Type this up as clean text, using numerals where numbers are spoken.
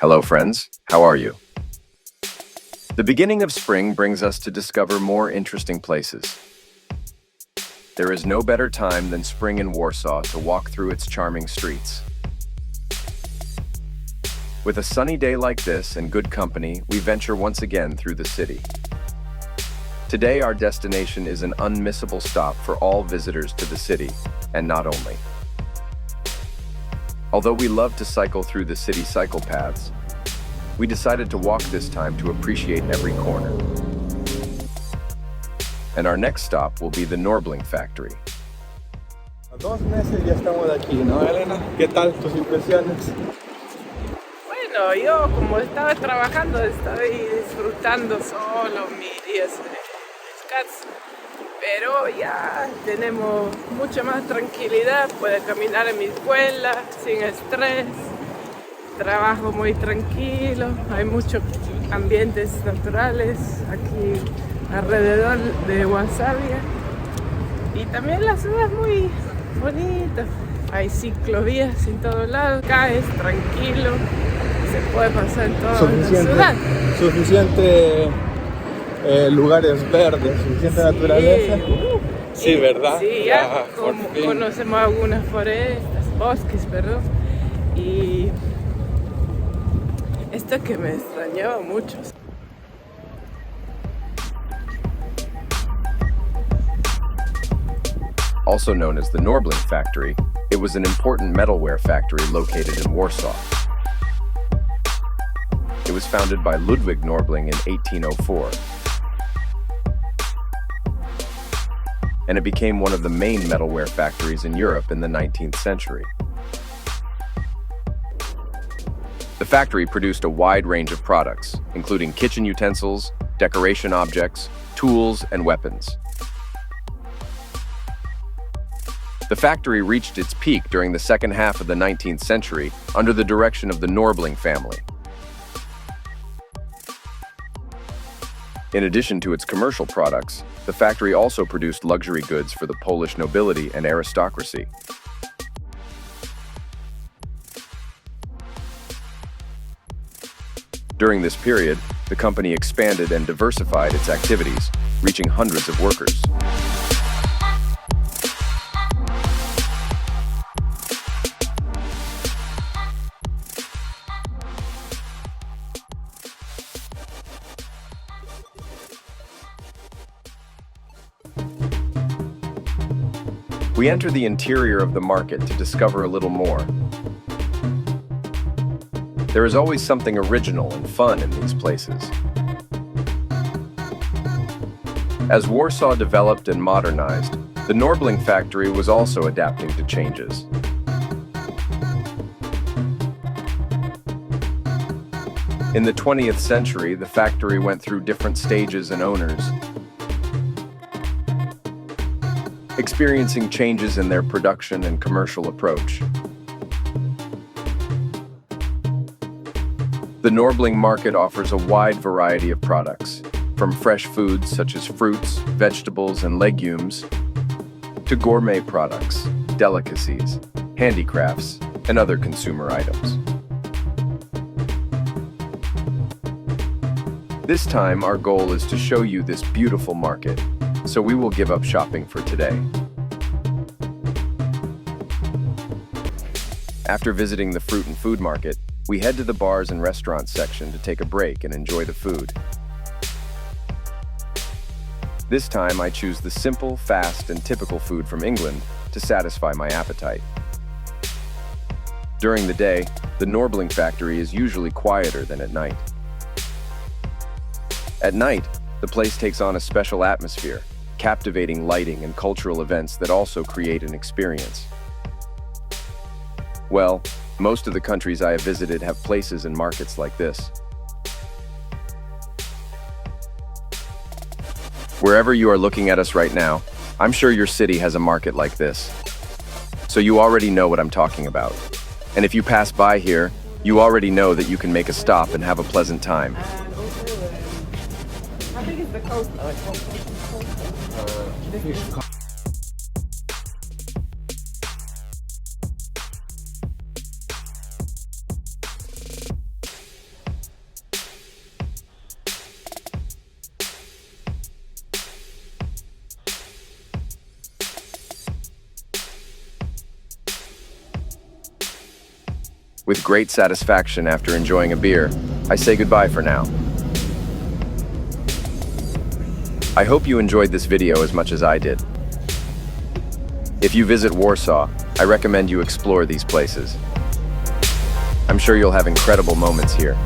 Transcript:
Hello, friends. How are you? The beginning of spring brings us to discover more interesting places. There is no better time than spring in Warsaw to walk through its charming streets. With a sunny day like this and good company, we venture once again through the city. Today, our destination is an unmissable stop for all visitors to the city, and not only. Although we love to cycle through the city cycle paths, we decided to walk this time to appreciate every corner. And our next stop will be the Norblin Factory. A 2 meses ya estamos aquí, ¿no, Elena? ¿Qué tal tus impresiones? Bueno, yo como estaba trabajando, estaba disfrutando solo mis días de descanso. Pero ya tenemos mucha más tranquilidad, puedo caminar en mi escuela sin estrés, trabajo muy tranquilo, hay muchos ambientes naturales aquí alrededor de Warszawa y también la ciudad es muy bonita, hay ciclovías en todos lados, acá es tranquilo, se puede pasar en toda la ciudad. Suficiente lugares verdes, suficiente naturaleza. Sí, ¿verdad? Sí, ya conocemos algunas forestas, bosques, perdón. Y esto que me extrañaba mucho. Also known as the Norblin Factory, it was an important metalware factory located in Warsaw. It was founded by Ludwig Norblin in 1804. And it became one of the main metalware factories in Europe in the 19th century. The factory produced a wide range of products, including kitchen utensils, decoration objects, tools, and weapons. The factory reached its peak during the second half of the 19th century under the direction of the Norblin family. In addition to its commercial products, the factory also produced luxury goods for the Polish nobility and aristocracy. During this period, the company expanded and diversified its activities, reaching hundreds of workers. We enter the interior of the market to discover a little more. There is always something original and fun in these places. As Warsaw developed and modernized, the Norblin factory was also adapting to changes. In the 20th century, the factory went through different stages and owners, experiencing changes in their production and commercial approach. The Norblin market offers a wide variety of products, from fresh foods such as fruits, vegetables, and legumes, to gourmet products, delicacies, handicrafts, and other consumer items. This time, our goal is to show you this beautiful market, so we will give up shopping for today. After visiting the fruit and food market, we head to the bars and restaurants section to take a break and enjoy the food. This time I choose the simple, fast, and typical food from England to satisfy my appetite. During the day, the Norblin factory is usually quieter than at night. At night, the place takes on a special atmosphere, captivating lighting and cultural events that also create an experience. Well, most of the countries I have visited have places and markets like this. Wherever you are looking at us right now, I'm sure your city has a market like this. So you already know what I'm talking about. And if you pass by here, you already know that you can make a stop and have a pleasant time. How big is the coast? With great satisfaction after enjoying a beer, I say goodbye for now. I hope you enjoyed this video as much as I did. If you visit Warsaw, I recommend you explore these places. I'm sure you'll have incredible moments here.